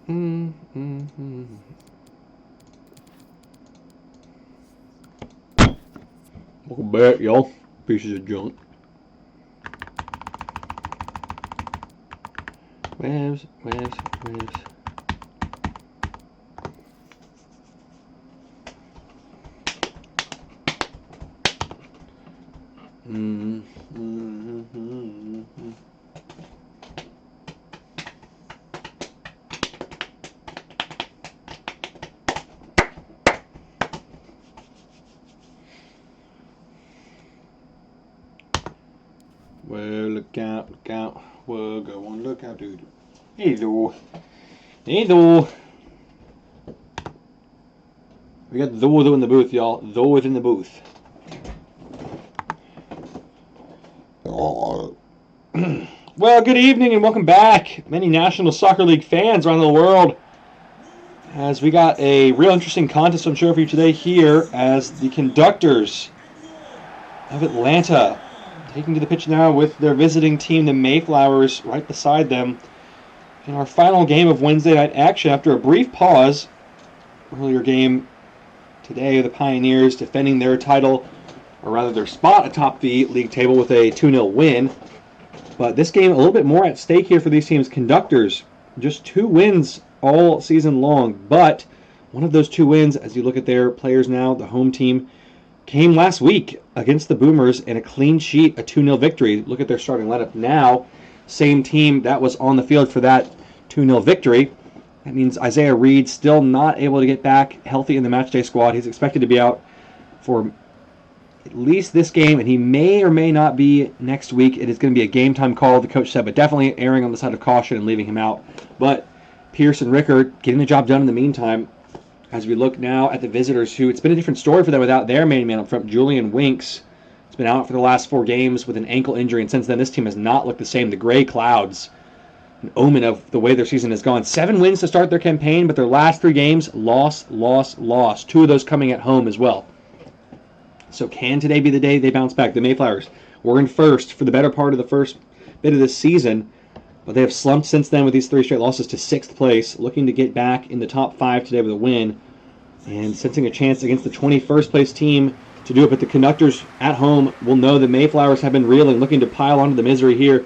Welcome back, y'all. Pieces of junk. Waves. Well, look out. Well, go on, look out, dude. Hey, though. We got though in the booth, y'all. Though within the booth. Well, good evening and welcome back, many National Soccer League fans around the world, as we got a real interesting contest I'm sure for you today here as the Conductors of Atlanta taking to the pitch now with their visiting team, the Mayflowers, right beside them in our final game of Wednesday night action after a brief pause. Earlier game today, the Pioneers defending their title, or rather their spot atop the league table with a 2-0 win. But this game, a little bit more at stake here for these teams. Conductors, just 2 wins all season long. But one of those 2 wins, as you look at their players now, the home team, came last week against the Boomers in a clean sheet, a 2-0 victory. Look at their starting lineup now. Same team that was on the field for that 2-0 victory. That means Isaiah Reed still not able to get back healthy in the matchday squad. He's expected to be out for at least this game, and he may or may not be next week. It is going to be a game-time call, the coach said, but definitely erring on the side of caution and leaving him out. But Pierce and Rickard getting the job done in the meantime. As we look now at the visitors, who it's been a different story for them without their main man up front, Julian Winks. He's been out for the last 4 games with an ankle injury, and since then this team has not looked the same. The gray clouds, an omen of the way their season has gone. 7 wins to start their campaign, but their last 3 games, loss. 2 of those coming at home as well. So can today be the day they bounce back? The Mayflowers were in first for the better part of the first bit of this season, but they have slumped since then with these 3 straight losses to 6th place, looking to get back in the top 5 today with a win, and sensing a chance against the 21st place team to do it. But the Conductors at home will know the Mayflowers have been reeling, looking to pile onto the misery here.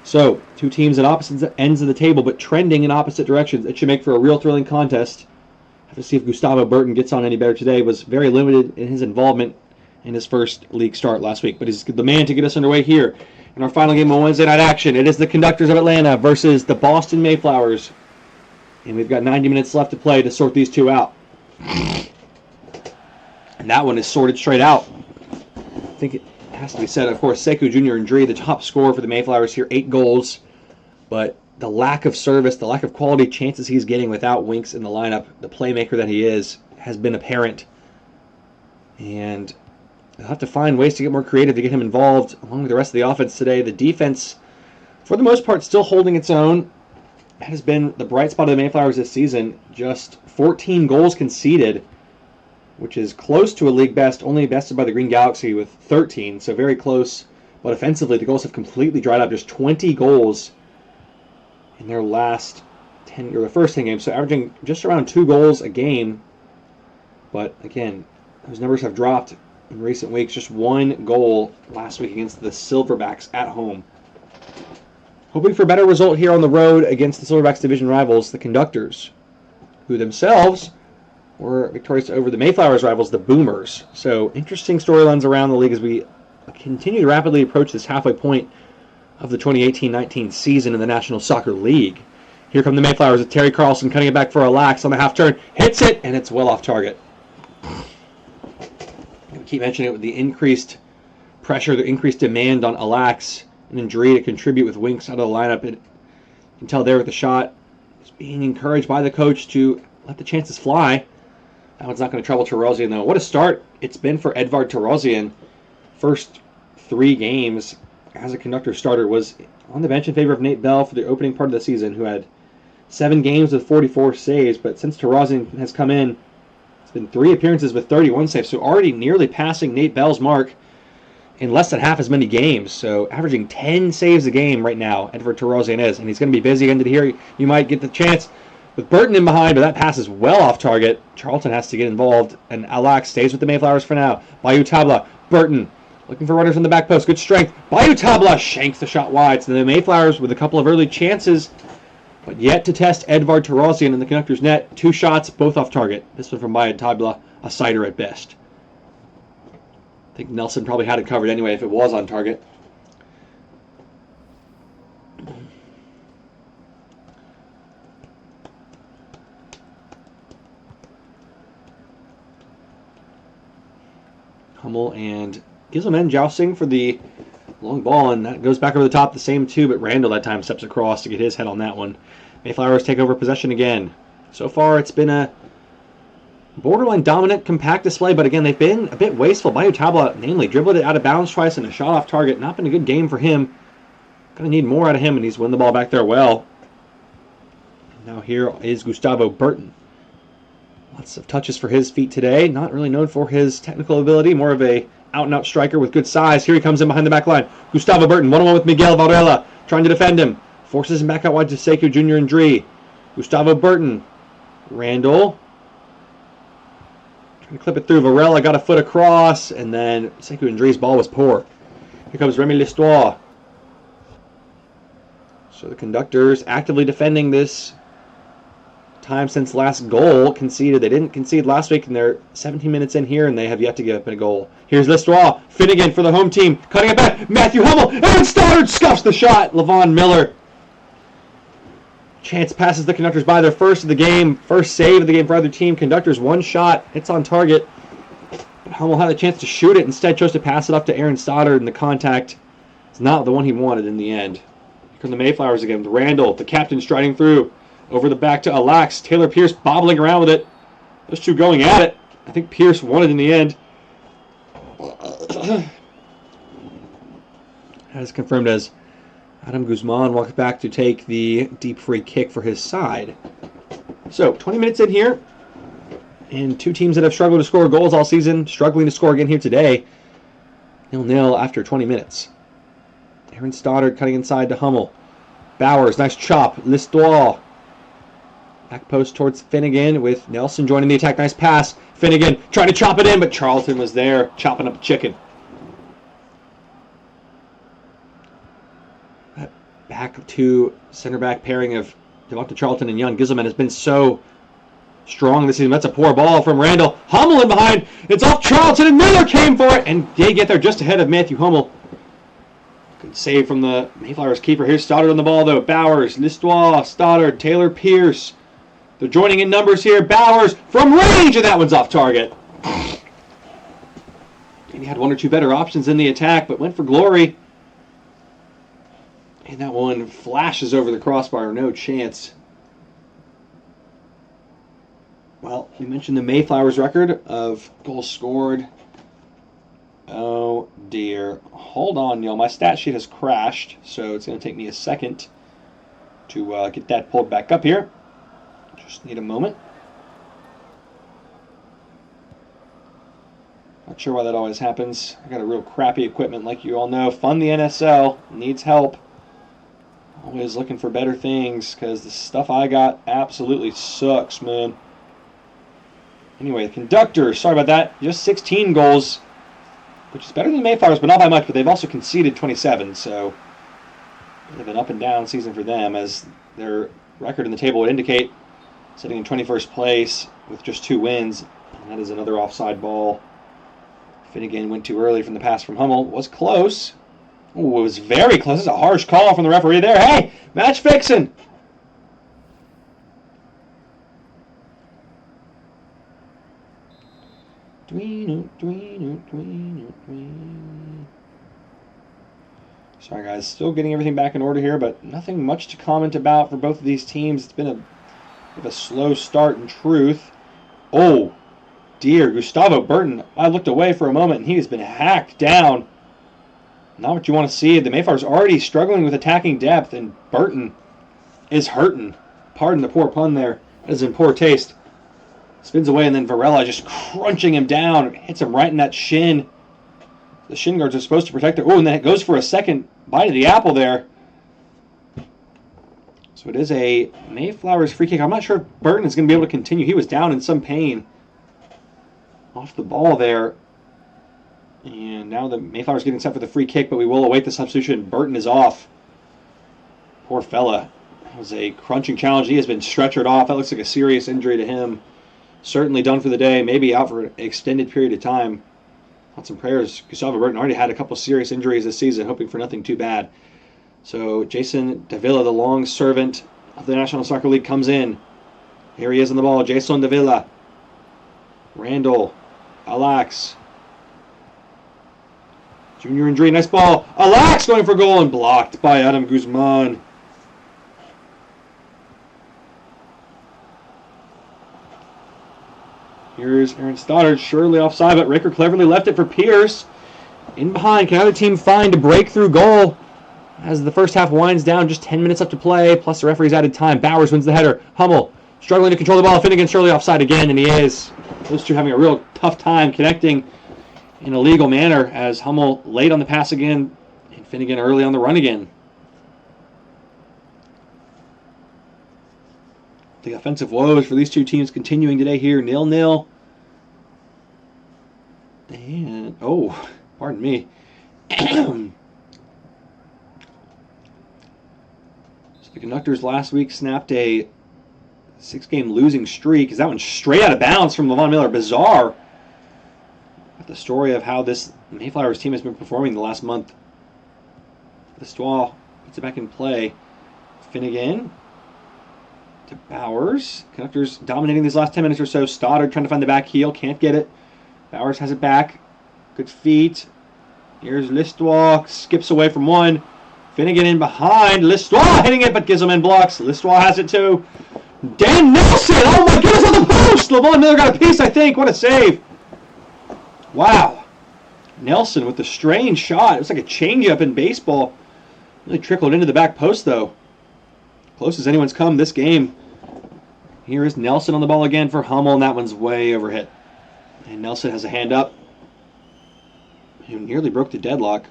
So 2 teams at opposite ends of the table, but trending in opposite directions. It should make for a real thrilling contest. Have to see if Gustavo Burton gets on any better today. Was very limited in his involvement in his first league start last week, but he's the man to get us underway here in our final game of Wednesday night action. It is the Conductors of Atlanta versus the Boston Mayflowers, and we've got 90 minutes left to play to sort these 2 out. And that one is sorted straight out. I think it has to be said, of course, Sekou Jr. and Dree, the top scorer for the Mayflowers here, 8 goals, but the lack of service, the lack of quality chances he's getting without Winks in the lineup, the playmaker that he is, has been apparent. And they'll have to find ways to get more creative to get him involved along with the rest of the offense today. The defense, for the most part, still holding its own. That has been the bright spot of the Mayflowers this season. Just 14 goals conceded, which is close to a league best, only bested by the Green Galaxy with 13, so very close. But offensively, the goals have completely dried up. Just 20 goals in their last 10, or the first 10 games, so averaging just around 2 goals a game. But again, those numbers have dropped in recent weeks. Just 1 goal last week against the Silverbacks at home. Hoping for a better result here on the road against the Silverbacks division rivals, the Conductors, who themselves were victorious over the Mayflowers rivals, the Boomers. So interesting storylines around the league as we continue to rapidly approach this halfway point of the 2018-19 season in the National Soccer League. Here come the Mayflowers with Terry Carlson cutting it back for a lax on the half turn. Hits it, and it's well off target. Keep mentioning it with the increased pressure, the increased demand on Alax and Indri to contribute with Winks out of the lineup. You can tell there with the shot, he's being encouraged by the coach to let the chances fly. That one's not going to trouble Terosian, though. What a start it's been for Edvard Terosian. First 3 games as a Conductor starter was on the bench in favor of Nate Bell for the opening part of the season, who had 7 games with 44 saves. But since Terosian has come in, been 3 appearances with 31 saves, so already nearly passing Nate Bell's mark in less than half as many games. So averaging 10 saves a game right now, Edward Terosian is, and he's going to be busy into here. You might get the chance. with Burton in behind, but that pass is well off target. Charlton has to get involved, and Alax stays with the Mayflowers for now. Bayou Tabla, Burton looking for runners on the back post. Good strength. Bayou Tabla shanks the shot wide. So the Mayflowers with a couple of early chances, but yet to test Edvard Tarosian in the Conductors' net. 2 shots, both off target. This one from Bayou Tabla, a sighter at best. I think Nelson probably had it covered anyway if it was on target. Hummel and Giselman jousting for the long ball, and that goes back over the top, the same 2, but Randall that time steps across to get his head on that one. Mayflowers take over possession again. So far, it's been a borderline dominant, compact display, but again, they've been a bit wasteful. Bayou Tabla, namely, dribbled it out of bounds twice and a shot off target. Not been a good game for him. Gonna need more out of him, and he's winning the ball back there well. Now here is Gustavo Burton. Lots of touches for his feet today. Not really known for his technical ability. More of a out-and-out striker with good size. Here he comes in behind the back line. Gustavo Burton, 1-on-1 with Miguel Varela. Trying to defend him. Forces him back out wide to Sekou Jr. and Dree. Gustavo Burton. Randall. Trying to clip it through. Varela got a foot across. And then Sekou and Dree's ball was poor. Here comes Remy L'Histoire. So the Conductors actively defending this time since last goal conceded. They didn't concede last week, and they're 17 minutes in here, and they have yet to give up a goal. Here's L'Histoire. Finnegan for the home team. Cutting it back. Matthew Hummel. And Stoddard scuffs the shot. Levon Miller. Chance passes the Conductors by, their first of the game. First save of the game for either team. Conductors 1 shot. It's on target. But Hummel had a chance to shoot it. Instead chose to pass it up to Aaron Stoddard, and the contact is not the one he wanted in the end. Here come the Mayflowers again. Randall, the captain, striding through. Over the back to Alax. Taylor Pierce bobbling around with it. Those 2 going at it. I think Pierce won it in the end. That is confirmed as Adam Guzman walks back to take the deep free kick for his side. So, 20 minutes in here. And 2 teams that have struggled to score goals all season, struggling to score again here today. 0-0 after 20 minutes. Aaron Stoddard cutting inside to Hummel. Bowers, nice chop. L'Histoire. Back post towards Finnegan with Nelson joining the attack. Nice pass. Finnegan trying to chop it in, but Charlton was there chopping up chicken. That back to center back pairing of Devonta Charlton and Jan Giselman has been so strong this season. That's a poor ball from Randall. Hummel in behind. It's off Charlton, and Miller came for it, and they get there just ahead of Matthew Hummel. Good save from the Mayflowers keeper. Here's Stoddard on the ball, though. Bowers, L'Histoire, Stoddard, Taylor Pierce. They're joining in numbers here. Bowers from range, and that one's off target. And he had 1 or 2 better options in the attack, but went for glory. And that one flashes over the crossbar. No chance. Well, we mentioned the Mayflowers record of goals scored. Oh, dear. Hold on, y'all. My stat sheet has crashed, so it's going to take me a second to get that pulled back up here. Just need a moment. Not sure why that always happens. I got a real crappy equipment, like you all know. Fund the NSL. Needs help. Always looking for better things, because the stuff I got absolutely sucks, man. Anyway, the Conductors, sorry about that. Just 16 goals, which is better than the Mayflowers, but not by much. But they've also conceded 27, so they've been up and down season for them, as their record in the table would indicate. Sitting in 21st place with just 2 wins. And that is another offside ball. Finnegan went too early from the pass from Hummel. Was close. Ooh, it was very close. This is a harsh call from the referee there. Hey, match fixing. Sorry, guys. Still getting everything back in order here, but nothing much to comment about for both of these teams. It's been a slow start in truth. Oh, dear. Gustavo Burton. I looked away for a moment, and he has been hacked down. Not what you want to see. The Mayflowers already struggling with attacking depth, and Burton is hurting. Pardon the poor pun there. That is in poor taste. Spins away, and then Varela just crunching him down. Hits him right in that shin. The shin guards are supposed to protect it. Oh, and then it goes for a second bite of the apple there. So So it is a Mayflowers free kick. I'm not sure if Burton is going to be able to continue. He was down in some pain off the ball there. And now the Mayflowers getting set for the free kick, but we will await the substitution. Burton is off. Poor fella. That was a crunching challenge. He has been stretchered off. That looks like a serious injury to him. Certainly done for the day. Maybe out for an extended period of time. Thoughts and prayers. Gustavo Burton already had a couple serious injuries this season, hoping for nothing too bad. So Jason Davila, the long servant of the National Soccer League, comes in. Here he is on the ball. Jason Davila. Randall. Alax. Junior injury. Nice ball. Alax going for goal and blocked by Adam Guzman. Here's Aaron Stoddard. Surely offside, but Ricker cleverly left it for Pierce. In behind. Can either team find a breakthrough goal? As the first half winds down, just 10 minutes up to play, plus the referee's added time. Bowers wins the header. Hummel struggling to control the ball. Finnegan surely offside again, and he is. Those two having a real tough time connecting in a legal manner, as Hummel late on the pass again, and Finnegan early on the run again. The offensive woes for these two teams continuing today here, 0-0. And, oh, pardon me. The Conductors last week snapped a 6-game losing streak. Is that one straight out of bounds from Levon Miller? Bizarre. But the story of how this Mayflowers team has been performing the last month. Listois puts it back in play. Finnegan to Bowers. Conductors dominating these last 10 minutes or so. Stoddard trying to find the back heel. Can't get it. Bowers has it back. Good feet. Here's Listois. Skips away from one. Finnegan in behind. Listois hitting it, but Gizelman blocks. Listois has it too. Dan Nelson! Oh my goodness, on the post! Levon Miller got a piece, I think. What a save. Wow. Nelson with the strange shot. It was like a changeup in baseball. Really trickled into the back post, though. Close as anyone's come this game. Here is Nelson on the ball again for Hummel, and that one's way overhit. And Nelson has a hand up. He nearly broke the deadlock.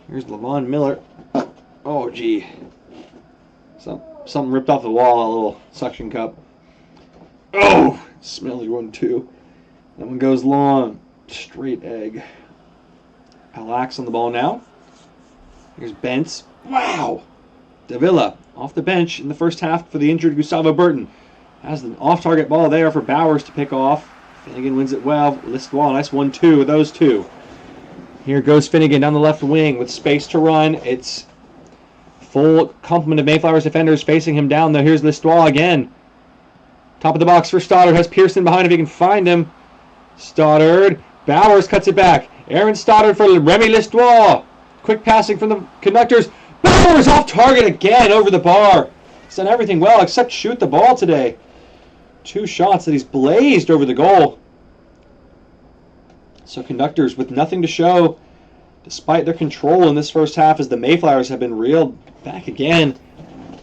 Here's Levon Miller. Oh, gee. Something ripped off the wall, a little suction cup. Oh, smelly one, too. That one goes long. Straight egg. Alax on the ball now. Here's Bentz. Wow. Davila off the bench in the first half for the injured Gustavo Burton. Has an off-target ball there for Bowers to pick off. Finnegan wins it well. Listois, nice 1-2 with those two. Here goes Finnegan down the left wing with space to run. It's full complement of Mayflowers defenders facing him down, though. Here's Listois again. Top of the box for Stoddard. Has Pearson behind if he can find him. Stoddard. Bowers cuts it back. Aaron Stoddard for Remy Listois. Quick passing from the Conductors. Bowers off target again over the bar. He's done everything well except shoot the ball today. 2 shots that he's blazed over the goal. So Conductors with nothing to show, despite their control in this first half, as the Mayflowers have been reeled back again,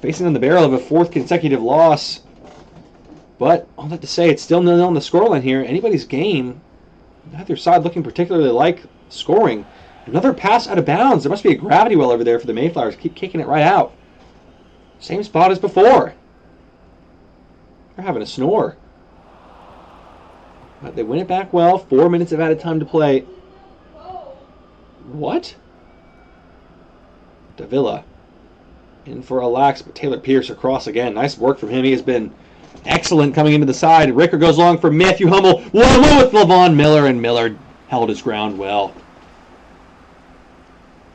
facing on the barrel of a 4th consecutive loss. But all that to say, it's still 0-0 on the scoreline here. Anybody's game. Neither side looking particularly like scoring. Another pass out of bounds. There must be a gravity well over there for the Mayflowers. Keep kicking it right out. Same spot as before. They're having a snore. But they win it back well. 4 minutes of added time to play. What? Davila in for a lax, but Taylor Pierce across again. Nice work from him. He has been excellent coming into the side. Ricker goes long for Matthew Hummel. 1-1 with Levon Miller, and Miller held his ground well.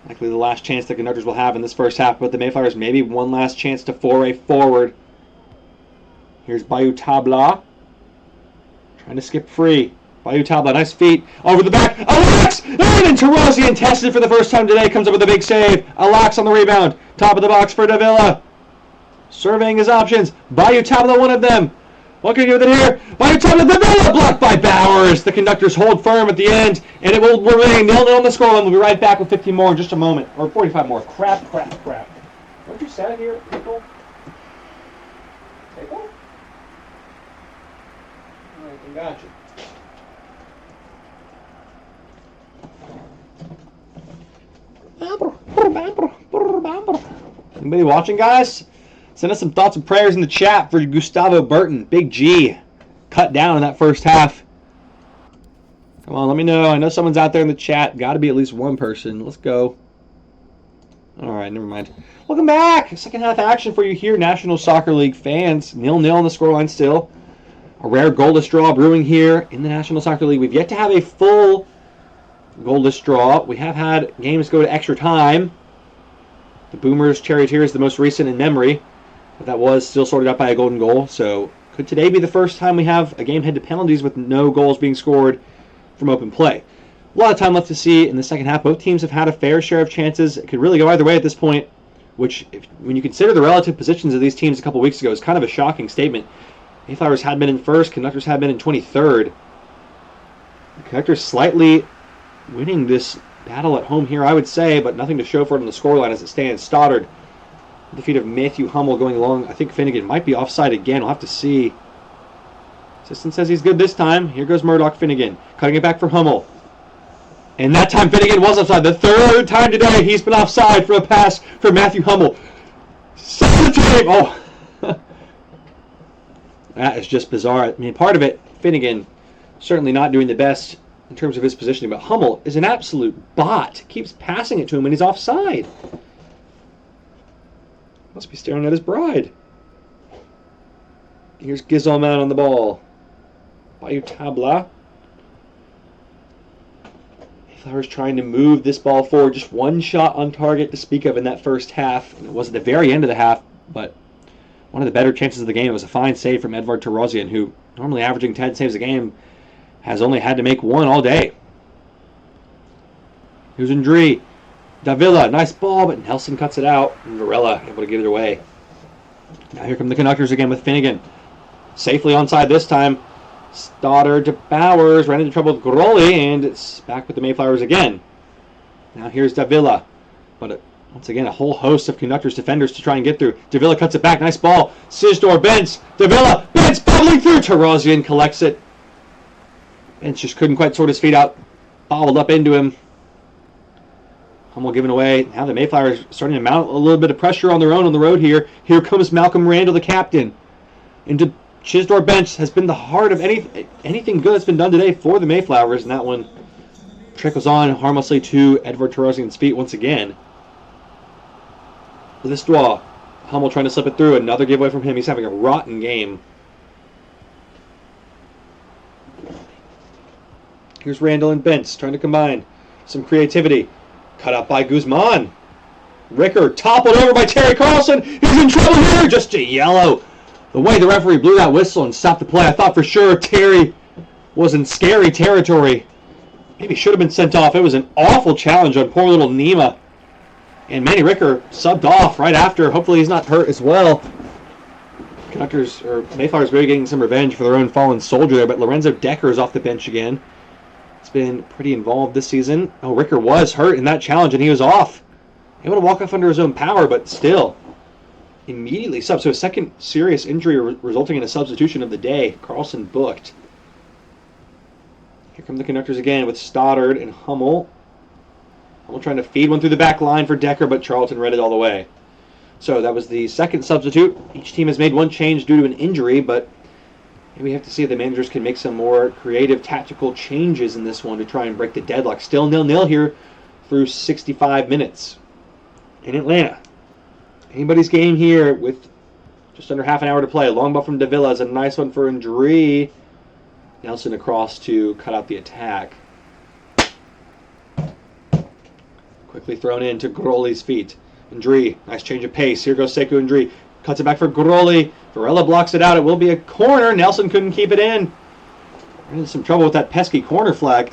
Likely the last chance the Conductors will have in this first half, but the Mayflowers maybe one last chance to foray forward. Here's Bayou Tabla. Trying to skip free. Bayou Tabla, nice feet. Over the back. Alax! And Tarazian tested for the first time today. Comes up with a big save. Alax on the rebound. Top of the box for Davila. Surveying his options. Bayou Tabla, one of them. What can he do with it here? Bayou Tabla, Davila blocked by Bowers. The Conductors hold firm at the end, and it will remain 0-0 on the scoreline. We'll be right back with 15 more in just a moment. Or 45 more. Crap. Don't you sat here, people? People? Alright, gotcha. Anybody watching, guys? Send us some thoughts and prayers in the chat for Gustavo Burton. Big G. Cut down in that first half. Come on, let me know. I know someone's out there in the chat. Got to be at least one person. Let's go. All right, never mind. Welcome back. Second half action for you here, National Soccer League fans. 0-0 on the scoreline still. A rare goalless draw brewing here in the National Soccer League. We've yet to have a full goalless draw. We have had games go to extra time. The Boomers Charioteers, the most recent in memory. But that was still sorted out by a golden goal. So could today be the first time we have a game head to penalties with no goals being scored from open play? A lot of time left to see in the second half. Both teams have had a fair share of chances. It could really go either way at this point, which, when you consider the relative positions of these teams a couple weeks ago, is kind of a shocking statement. Mayflowers had been in first. Conductors had been in 23rd. The Conductors slightly winning this battle at home here, I would say, but nothing to show for it on the scoreline as it stands. Stoddard, the feet of Matthew Hummel going along. I think Finnegan might be offside again. We'll have to see. Assistant says he's good this time. Here goes Murdoch Finnegan, cutting it back for Hummel. And that time Finnegan was offside. The third time today he's been offside for a pass for Matthew Hummel. Set the tape! Oh! That is just bizarre. I mean, part of it, Finnegan certainly not doing the best in terms of his positioning, but Hummel is an absolute bot. Keeps passing it to him when he's offside. Must be staring at his bride. Here's Gizelman on the ball. Bayou Tabla. Mayflowers trying to move this ball forward. Just one shot on target to speak of in that first half. And it was at the very end of the half, but one of the better chances of the game was a fine save from Edvard Torossian, who, normally averaging 10 saves a game, has only had to make one all day. Here's Ndri. Davila, nice ball, but Nelson cuts it out. And Varela able to get it away. Now here come the Conductors again with Finnegan. Safely onside this time. Stoddard to Bowers, ran into trouble with Groli, and it's back with the Mayflowers again. Now here's Davila. But once again, a whole host of Conductors defenders to try and get through. Davila cuts it back, nice ball. Sizdor, Bentz, Davila, Bentz bubbling through. Torossian collects it. Bentz just couldn't quite sort his feet out. Bobbled up into him. Hummel giving away. Now the Mayflowers starting to mount a little bit of pressure on their own on the road here. Here comes Malcolm Randall, the captain. Into Chisdor. Bentz has been the heart of anything good that's been done today for the Mayflowers, and that one trickles on harmlessly to Edvard Torossian's feet once again. Listois. Hummel trying to slip it through. Another giveaway from him. He's having a rotten game. Here's Randall and Bentz trying to combine some creativity. Cut out by Guzman. Ricker toppled over by Terry Carlson. He's in trouble here. Just a yellow. The way the referee blew that whistle and stopped the play, I thought for sure Terry was in scary territory. Maybe should have been sent off. It was an awful challenge on poor little Nima. And Manny Ricker subbed off right after. Hopefully he's not hurt as well. Conductors, or Mayflowers, maybe getting some revenge for their own fallen soldier there, but Lorenzo Decker is off the bench again. It's been pretty involved this season. Oh, Ricker was hurt in that challenge, and he was off. Able to walk off under his own power, but still immediately sub. So a second serious injury resulting in a substitution of the day. Carlson booked. Here come the Conductors again with Stoddard and Hummel. Hummel trying to feed one through the back line for Decker, but Charlton read it all the way. So that was the second substitute. Each team has made one change due to an injury, but we have to see if the managers can make some more creative tactical changes in this one to try and break the deadlock. Still 0-0 here through 65 minutes in Atlanta. Anybody's game here with just under half an hour to play. A long ball from Davila is a nice one for Ndri. Nelson across to cut out the attack. Quickly thrown in to Groli's feet. Ndri, nice change of pace. Here goes Sekou Ndri. Cuts it back for Groli. Varela blocks it out. It will be a corner. Nelson couldn't keep it in. We're in some trouble with that pesky corner flag.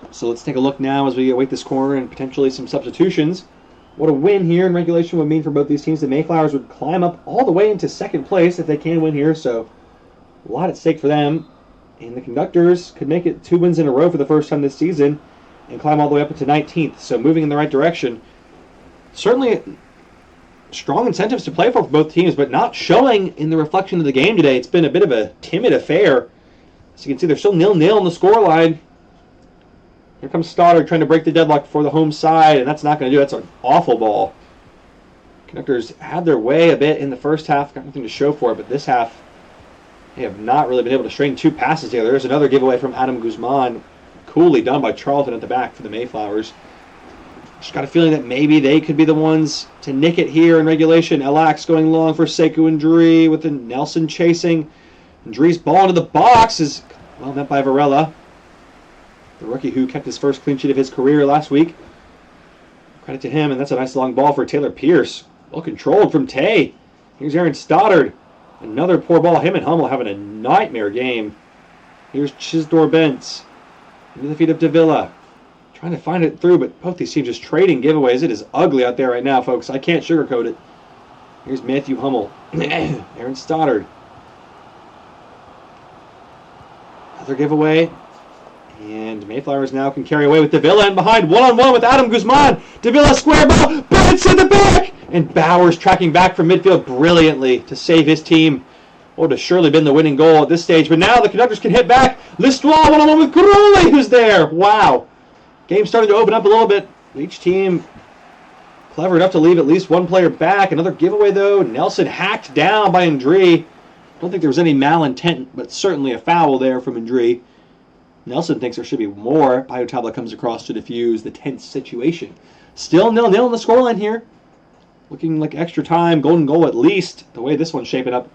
So let's take a look now as we await this corner and potentially some substitutions. What a win here in regulation would mean for both these teams. The Mayflowers would climb up all the way into second place if they can win here. So a lot at stake for them. And the Conductors could make it 2 wins in a row for the first time this season and climb all the way up into 19th. So moving in the right direction. Certainly strong incentives to play for both teams, but not showing in the reflection of the game today. It's been a bit of a timid affair. As you can see, they're still 0-0 on the scoreline. Here comes Stoddard trying to break the deadlock for the home side, and that's not going to do it. That's an awful ball. Conductors had their way a bit in the first half. Got nothing to show for it, but this half, they have not really been able to string two passes together. There's another giveaway from Adam Guzman. Coolly done by Charlton at the back for the Mayflowers. Just got a feeling that maybe they could be the ones to nick it here in regulation. Elax going long for Sekou Ndri with the Nelson chasing. Ndri's ball into the box is well met by Varela, the rookie who kept his first clean sheet of his career last week. Credit to him, and that's a nice long ball for Taylor Pierce. Well controlled from Tay. Here's Aaron Stoddard. Another poor ball. Him and Hummel having a nightmare game. Here's Chisdor Bentz. Into the feet of Davila. Trying to find it through, but both these teams just trading giveaways. It is ugly out there right now, folks. I can't sugarcoat it. Here's Matthew Hummel. Aaron Stoddard. Another giveaway. And Mayflowers now can carry away with Davila and behind one-on-one with Adam Guzman. Davila square ball. Bentz in the back. And Bowers tracking back from midfield brilliantly to save his team. Would have surely been the winning goal at this stage. But now the Conductors can hit back. Listois one-on-one with Groli, who's there. Wow. Game's starting to open up a little bit. Each team clever enough to leave at least one player back. Another giveaway, though. Nelson hacked down by Ndri. Don't think there was any malintent, but certainly a foul there from Ndri. Nelson thinks there should be more. Biotabla comes across to defuse the tense situation. Still 0-0 in the scoreline here. Looking like extra time. Golden goal at least, the way this one's shaping up.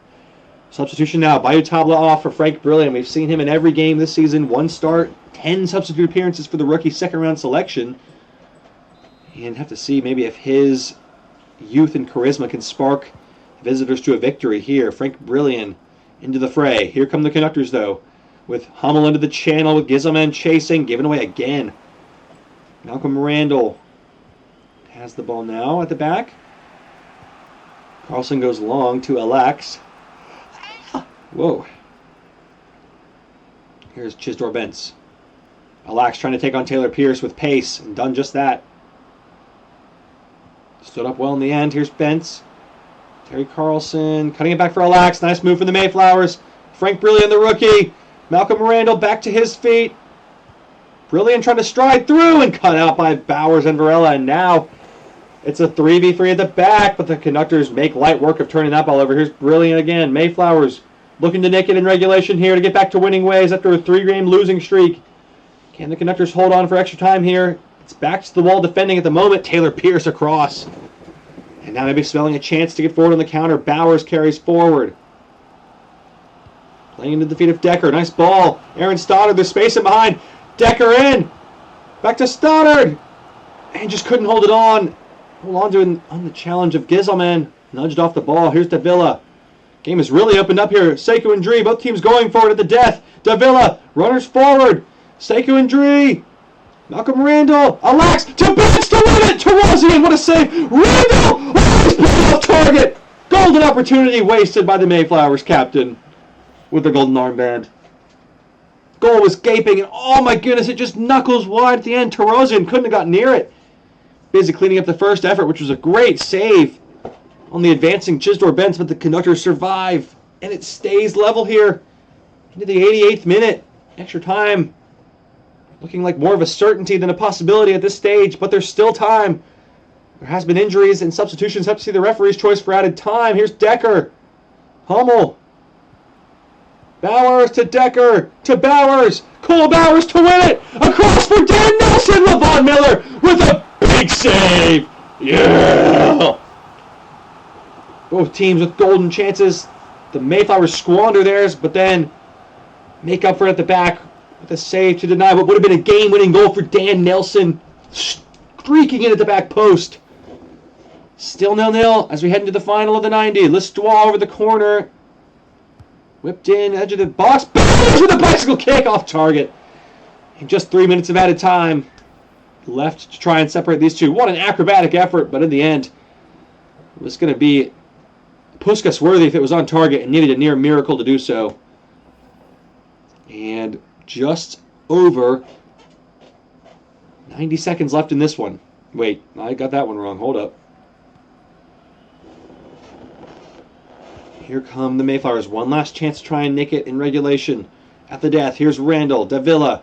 Substitution now. Biotabla off for Frank Brilliant. We've seen him in every game this season. 1 start, 10 substitute appearances for the rookie second-round selection. And have to see maybe if his youth and charisma can spark visitors to a victory here. Frank Brilliant into the fray. Here come the Conductors, though, with Hummel into the channel, with Gizelman chasing, giving away again. Malcolm Randall has the ball now at the back. Carlson goes long to Alex. Whoa. Here's Chisdor Bentz. Alex trying to take on Taylor Pierce with pace, and done just that. Stood up well in the end. Here's Bentz. Terry Carlson cutting it back for Alex. Nice move from the Mayflowers. Frank Brilliant, the rookie. Malcolm Randall back to his feet. Brilliant trying to stride through and cut out by Bowers and Varela. And now it's a 3v3 at the back, but the Conductors make light work of turning that ball over. Here's Brilliant again. Mayflowers looking to nick it in regulation here to get back to winning ways after a 3-game losing streak. Can the Conductors hold on for extra time here? It's back to the wall defending at the moment. Taylor Pierce across. And now maybe smelling a chance to get forward on the counter. Bowers carries forward. Playing into the feet of Decker. Nice ball. Aaron Stoddard, there's space in behind. Decker in. Back to Stoddard. And just couldn't hold it on. Hold on to it on the challenge of Gizelman. Nudged off the ball. Here's Davila. Game is really opened up here. Sekou Ndri, both teams going for it at the death. Davila, runners forward. Sekou Ndri. Malcolm Randall. Alex to Bentz to win it. Tarazian, what a save. Randall. Oh, he's put off target. Golden opportunity wasted by the Mayflowers captain with the golden armband. Goal was gaping, and oh my goodness, it just knuckles wide at the end. Tarazian couldn't have got near it. Busy cleaning up the first effort, which was a great save on the advancing Chisdor Bentz, but the Conductors survive, and it stays level here into the 88th minute. Extra time looking like more of a certainty than a possibility at this stage, but there's still time. There has been injuries and substitutions. Have to see the referee's choice for added time. Here's Decker. Hummel. Bowers to Decker. To Bowers. Cole Bowers to win it. Across for Dan Nelson. Levon Miller with a big save. Yeah. Both teams with golden chances. The Mayflowers squander theirs, but then make up for it at the back with a save to deny what would have been a game-winning goal for Dan Nelson. Streaking in at the back post. Still 0-0 as we head into the final of the 90. Listois over the corner. Whipped in, edge of the box. Bowers with a bicycle kick off target. And just 3 minutes of added time left to try and separate these two. What an acrobatic effort, but in the end, it was going to be Puskas worthy if it was on target and needed a near miracle to do so. And just over 90 seconds left in this one. Wait, I got that one wrong. Hold up. Here come the Mayflowers. One last chance to try and nick it in regulation. at the death. Here's Randall, Davila,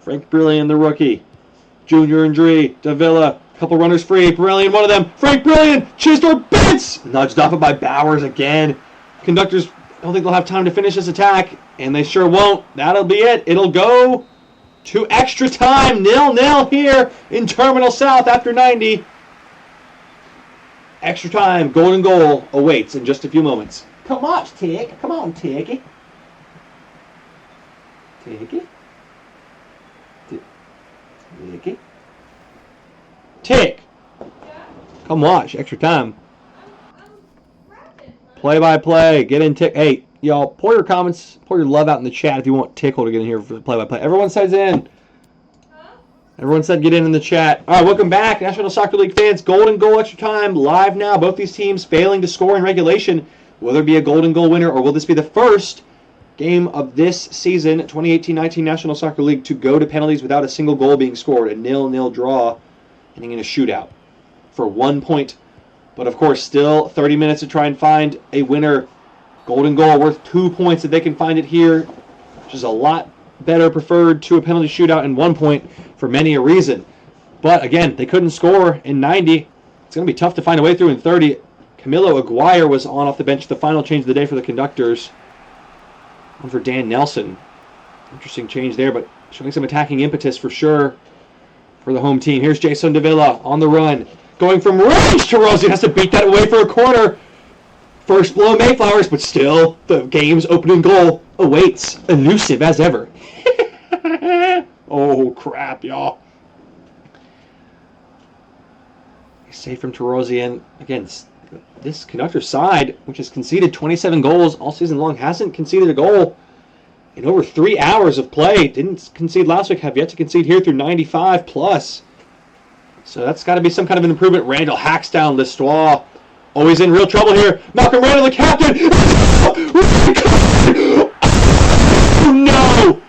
Frank Brilliant, the rookie. Junior and Dree, Davila, couple runners free. Brilliant, one of them. Frank Brilliant, Chisdor Bents! Nudged off it by Bowers again. Conductors don't think they'll have time to finish this attack, and they sure won't. That'll be it. It'll go to extra time. 0-0 here in Terminal South after 90. Extra time, golden goal awaits in just a few moments. Come on, Tick. Come on, Ticky. Ticky. Ticky. Tick. Come watch. Extra time. Play-by-play. Get in, Tick. Hey, y'all, pour your comments, pour your love out in the chat if you want Tickle to get in here for the play-by-play. Everyone says in. Everyone said get in the chat. All right, welcome back, National Soccer League fans. Golden goal extra time live now. Both these teams failing to score in regulation. Will there be a golden goal winner, or will this be the first game of this season, 2018-19 National Soccer League, to go to penalties without a single goal being scored? A 0-0 draw, ending in a shootout for 1 point. But, of course, still 30 minutes to try and find a winner. Golden goal worth 2 points if they can find it here, which is a lot better preferred to a penalty shootout and 1 point for many a reason. But, again, they couldn't score in 90. It's going to be tough to find a way through in 30. Camilo Aguirre was on off the bench, the final change of the day for the Conductors. One for Dan Nelson. Interesting change there, but showing some attacking impetus for sure for the home team. Here's Jason Davila on the run. Going from range to Rosie. Has to beat that away for a corner. First blow Mayflowers, but still the game's opening goal awaits. Elusive as ever. Oh, crap, y'all. Save from Tarosian. Again, this Conductor side, which has conceded 27 goals all season long, hasn't conceded a goal in over 3 hours of play. Didn't concede last week, have yet to concede here through 95 plus. So that's got to be some kind of an improvement. Randall hacks down Listois. Always in real trouble here. Malcolm Randall, the captain. Oh, no!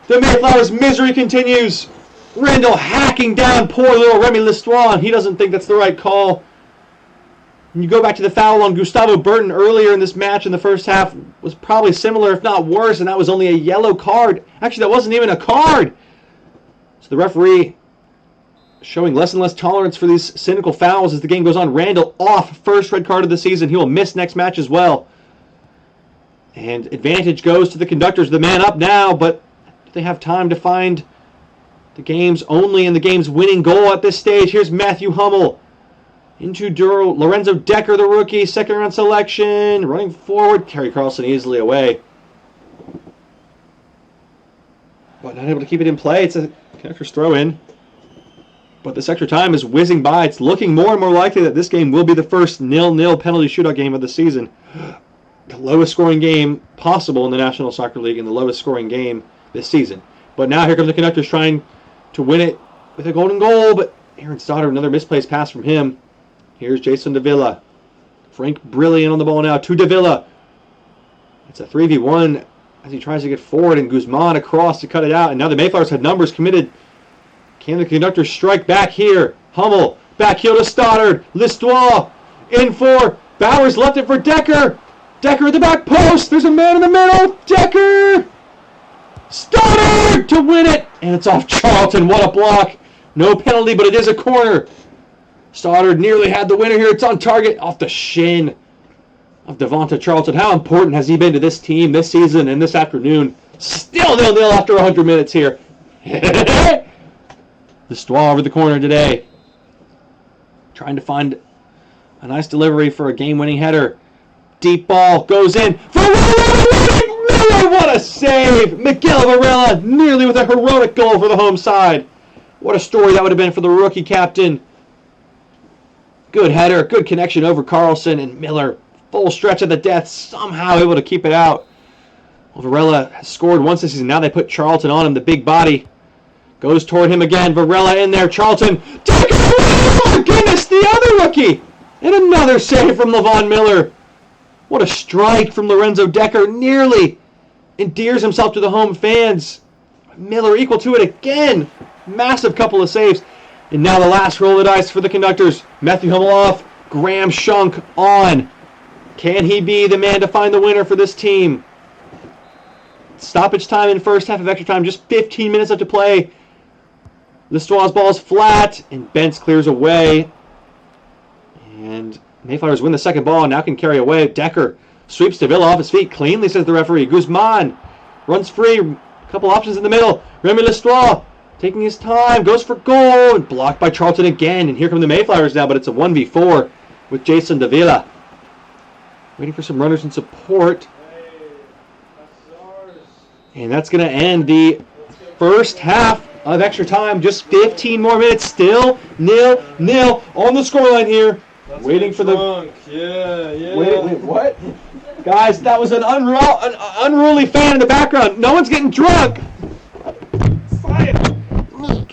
The Mayflowers' misery continues. Randall hacking down poor little Remy Listois, and he doesn't think that's the right call. And you go back to the foul on Gustavo Burton earlier in this match in the first half, was probably similar, if not worse, and that was only a yellow card. Actually, that wasn't even a card. So the referee showing less and less tolerance for these cynical fouls as the game goes on. Randall off, first red card of the season. He will miss next match as well. And advantage goes to the Conductors. The man up now, but do they have time to find the game's only and the game's winning goal at this stage? Here's Matthew Hummel into Duro. Lorenzo Decker, the rookie, second round selection. Running forward. Kerry Carlson easily away. But not able to keep it in play. It's a Conductors throw in. But this extra time is whizzing by. It's looking more and more likely that this game will be the first 0-0 penalty shootout game of the season. The lowest scoring game possible in the National Soccer League and the lowest scoring game this season. But now here comes the Conductors trying to win it with a golden goal. But Aaron Stoddard, another misplaced pass from him. Here's Jason Davila. Frank Brilliant on the ball now to Davila. It's a 3v1 as he tries to get forward, and Guzman across to cut it out. And now the Mayflowers have numbers committed. Can the Conductors strike back here? Hummel, back heel to Stoddard. Listois, in for Bowers, left it for Decker. Decker at the back post. There's a man in the middle. Decker! Stoddard to win it. And it's off Charlton. What a block. No penalty, but it is a corner. Stoddard nearly had the winner here. It's on target off the shin of Devonta Charlton. How important has he been to this team this season and this afternoon? Still 0-0 after 100 minutes here. Listois over the corner today. Trying to find a nice delivery for a game-winning header. Deep ball goes in. Varela! What a save! Miguel Varela nearly with a heroic goal for the home side. What a story that would have been for the rookie captain. Good header, good connection over Carlson, and Miller, full stretch of the death, somehow able to keep it out. Well, Varela has scored once this season. Now they put Charlton on him, the big body. Goes toward him again. Varela in there. Charlton. Oh my goodness, the other rookie. And another save from Levon Miller. What a strike from Lorenzo Decker. Nearly endears himself to the home fans. Miller equal to it again. Massive couple of saves. And now the last roll of the dice for the Conductors. Matthew Hummel off. Graham Shunk on. Can he be the man to find the winner for this team? stoppage time in first half of extra time. Just 15 minutes left to play. Listoire's ball is flat, and Bentz clears away. And Mayflowers win the second ball and now can carry away. Decker sweeps Davila off his feet cleanly, says the referee. Guzman runs free. A couple options in the middle. Remy Listoire taking his time, goes for goal, and blocked by Charlton again. And here come the Mayflowers now, but it's a 1v4 with Jason Davila. Waiting for some runners in support. And that's going to end the first half of extra time. Just 15 more minutes. Still 0-0 on the scoreline here. Waiting for drunk. Yeah. Wait, what? Guys, that was an unruly fan in the background. No one's getting drunk.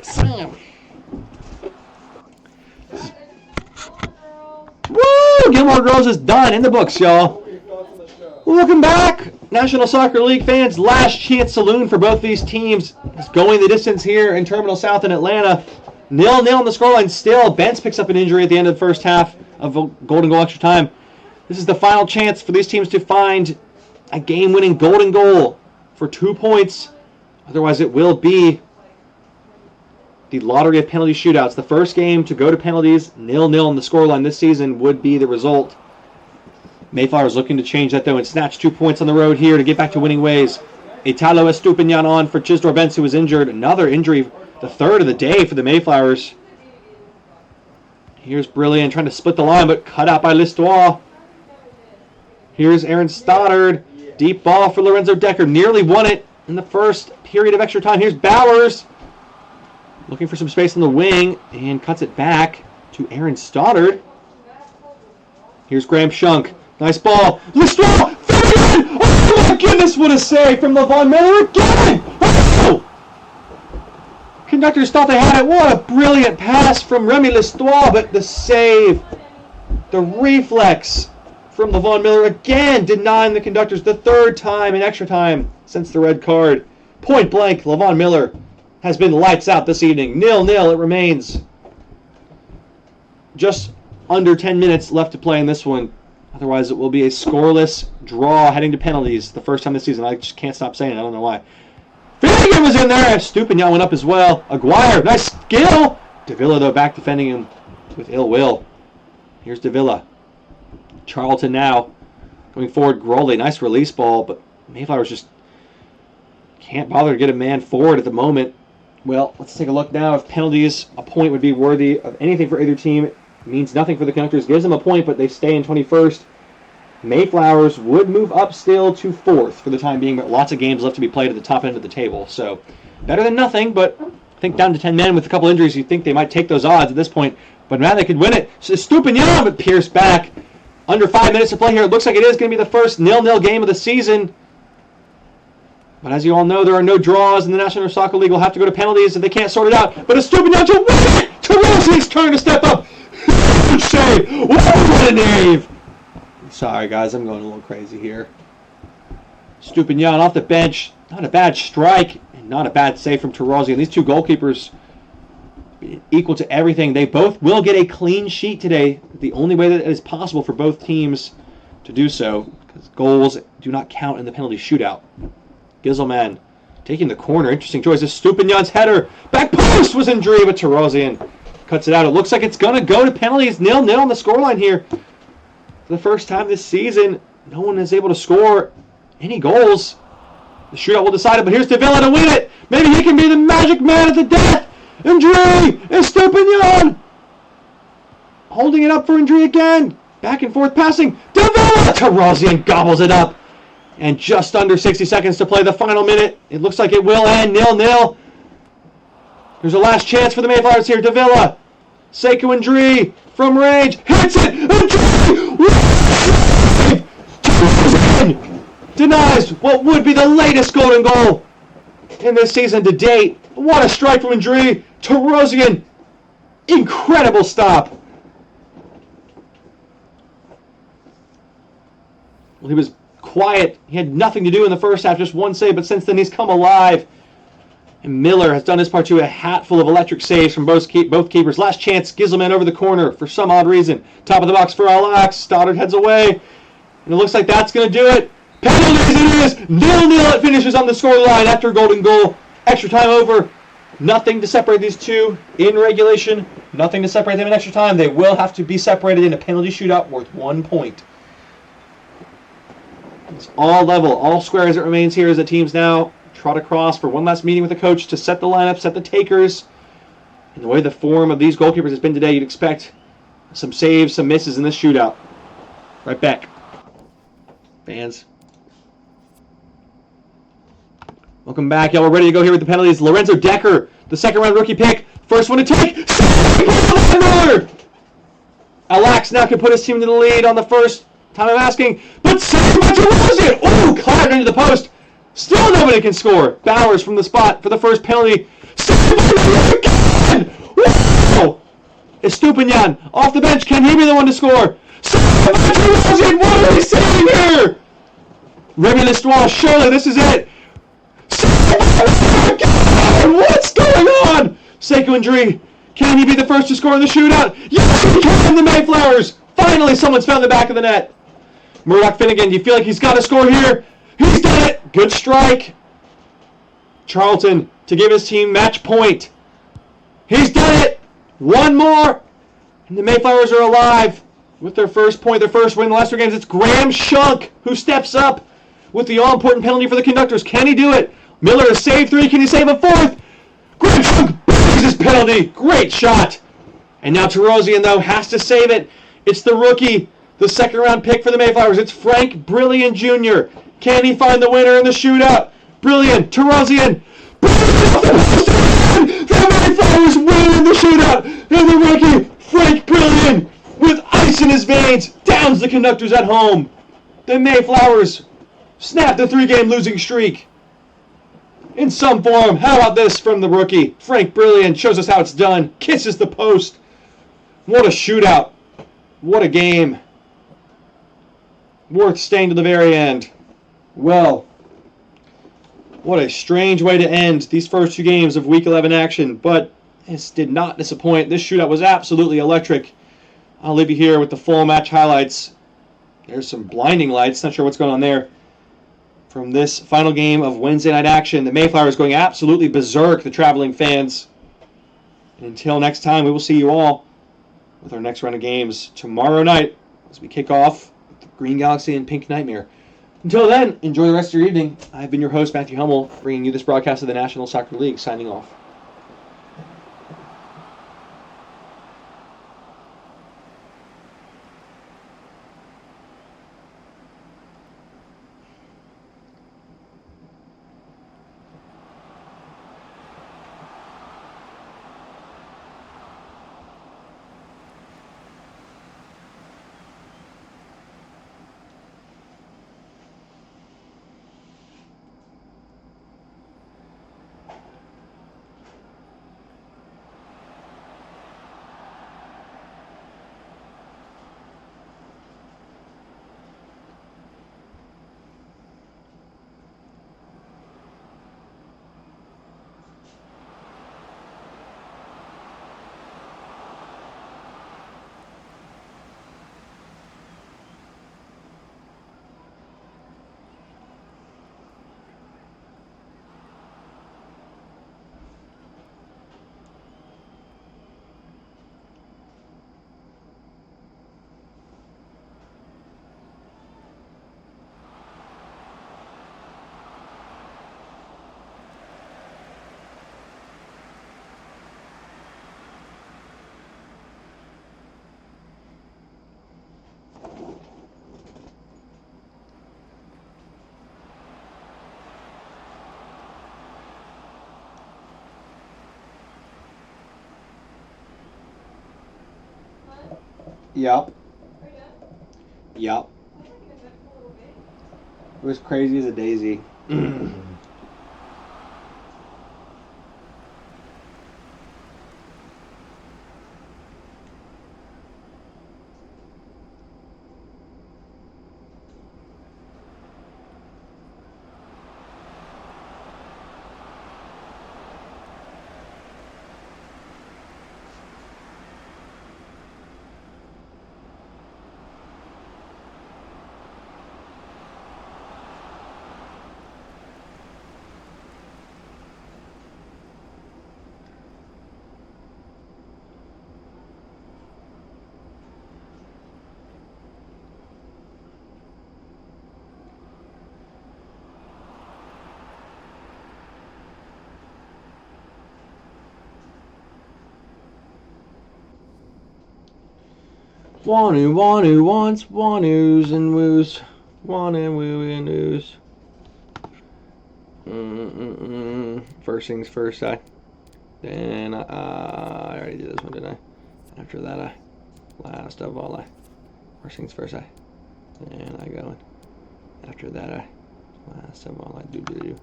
Sam. Woo! Gilmore Girls is done. In the books, y'all. Welcome back, National Soccer League fans. Last chance saloon for both these teams. It's going the distance here in Terminal South in Atlanta. 0-0 on the scoreline still. Bentz picks up an injury at the end of the first half of golden goal extra time. This is the final chance for these teams to find a game-winning golden goal for 2 points. Otherwise, it will be the lottery of penalty shootouts. The first game to go to penalties, 0-0 on the scoreline this season, would be the result. Mayflowers looking to change that, though, and snatch 2 points on the road here to get back to winning ways. Italo Estupinian on for Chisdor Bentz, who was injured. Another injury, the third of the day for the Mayflowers. Here's Brilliant trying to split the line, but cut out by Listoire. Here's Aaron Stoddard. Deep ball for Lorenzo Decker. Nearly won it in the first period of extra time. Here's Bowers. Looking for some space on the wing and cuts it back to Aaron Stoddard. Here's Graham Shunk. Nice ball. Listoire! Fabian! Oh my goodness, what a save from Levon Miller again! Oh! Conductors thought they had it. What a brilliant pass from Remy Listoire, but the save, the reflex from Levon Miller again, denying the Conductors the third time in extra time since the red card. Point blank, Levon Miller has been lights out this evening. 0-0 it remains. Just under 10 minutes left to play in this one. Otherwise, it will be a scoreless draw heading to penalties. The first time this season. I just can't stop saying it. I don't know why. Finnegan was in there. Stupinian went up as well. Aguirre, nice skill. Davila, though, back defending him with ill will. Here's Davila. Charlton now going forward. Groley, nice release ball, but Mayflowers just can't bother to get a man forward at the moment. Well, let's take a look now. If penalties, a point would be worthy of anything for either team. It means nothing for the Conductors. Gives them a point, but they stay in 21st. Mayflowers would move up still to 4th for the time being, but lots of games left to be played at the top end of the table. So better than nothing, but I think down to 10 men with a couple injuries, you'd think they might take those odds at this point. But now they could win it. So Stupinian, but Pierce back. Under 5 minutes to play here. It looks like it is going to be the first 0-0 game of the season. But as you all know, there are no draws in the National Soccer League. We'll have to go to penalties if they can't sort it out. But it's Stupinian to win it! Tarosi's turn to step up. Huge save. What a knave! Sorry, guys. I'm going a little crazy here. Stupinian off the bench. Not a bad strike. And not a bad save from Tarosian. And these two goalkeepers equal to everything. They both will get a clean sheet today. The only way that it is possible for both teams to do so, because goals do not count in the penalty shootout. Giselman taking the corner. Interesting choice. Stupinian's header. Back post was injury, but Tarosian cuts it out. It looks like it's going to go to penalties. 0-0 on the scoreline here. For the first time this season, no one is able to score any goals. The shootout will decide it, but here's Davila to win it. Maybe he can be the magic man at the death. Injury! Estupinian! Holding it up for injury again. Back and forth passing. Davila! Tarosian gobbles it up. And just under 60 seconds to play the final minute. It looks like it will end 0-0. There's a last chance for the Mayflowers here. Davila. Sekou Indri from range. Hits it! Indri! Tarosian denies what would be the latest golden goal in this season to date. What a strike from Indri. Tarosian. Incredible stop. Well, he was quiet. He had nothing to do in the first half, just one save, but since then he's come alive. And Miller has done his part too, a hatful of electric saves from both keepers. Last chance, Giselman over the corner for some odd reason. Top of the box for Alax. Stoddard heads away. And it looks like that's going to do it. Penalties it is! 0-0 it finishes on the scoreline after golden goal. Extra time over. Nothing to separate these two in regulation. Nothing to separate them in extra time. They will have to be separated in a penalty shootout worth 1 point. It's all level, all square as it remains here as the teams now trot across for one last meeting with the coach to set the lineup, set the takers. And the way the form of these goalkeepers has been today, you'd expect some saves, some misses in this shootout. Right back. Fans. Welcome back. Y'all, we're ready to go here with the penalties. Lorenzo Decker, the second round rookie pick. First one to take. Alex now can put his team to the lead on the first time I'm asking. But saved by Terosian. Ooh, clattered into the post. Still nobody can score. Bowers from the spot for the first penalty. Saved by again. Wow. Estupinian off the bench. Can he be the one to score? Saved by Terosian. What are we seeing here? Remy Lestois, surely this is it. What's going on? Sekou Ndri, can he be the first to score in the shootout? Yes, he can! The Mayflowers! Finally, someone's found the back of the net. Murdoch Finnegan, do you feel like he's got to score here? He's done it! Good strike. Charlton to give his team match point. He's done it! One more! And the Mayflowers are alive with their first point, their first win in the last 3 games. It's Graham Shunk who steps up with the all-important penalty for the Conductors. Can he do it? Miller has saved 3. Can he save a 4th? Graham Shunk buries his penalty. Great shot. And now Terosian, though, has to save it. It's the rookie, the second-round pick for the Mayflowers. It's Frank Brilliant Jr. Can he find the winner in the shootout? Brilliant. Terosian. The Mayflowers win in the shootout. And the rookie, Frank Brilliant, with ice in his veins, downs the Conductors at home. The Mayflowers snap the 3-game losing streak in some form. How about this from the rookie? Frank Brilliant shows us how it's done. Kisses the post. What a shootout. What a game. Worth staying to the very end. Well, what a strange way to end these first 2 games of Week 11 action, but this did not disappoint. This shootout was absolutely electric. I'll leave you here with the full match highlights. There's some blinding lights. Not sure what's going on there. From this final game of Wednesday night action, the Mayflowers going absolutely berserk, the traveling fans. And until next time, we will see you all with our next round of games tomorrow night as we kick off with the Green Galaxy and Pink Nightmare. Until then, enjoy the rest of your evening. I've been your host, Matthew Hummel, bringing you this broadcast of the National Soccer League, signing off. Yup. Yup. It was crazy as a daisy. Wanu, wanu, wants, wanus and woos. Wan and woo and woos. First things first, then I already did this one, didn't I? After that, last of all, first things first, then I go in. After that, last of all, I do.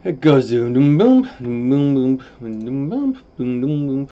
It goes boom boom boom boom boom boom boom boom boom boom.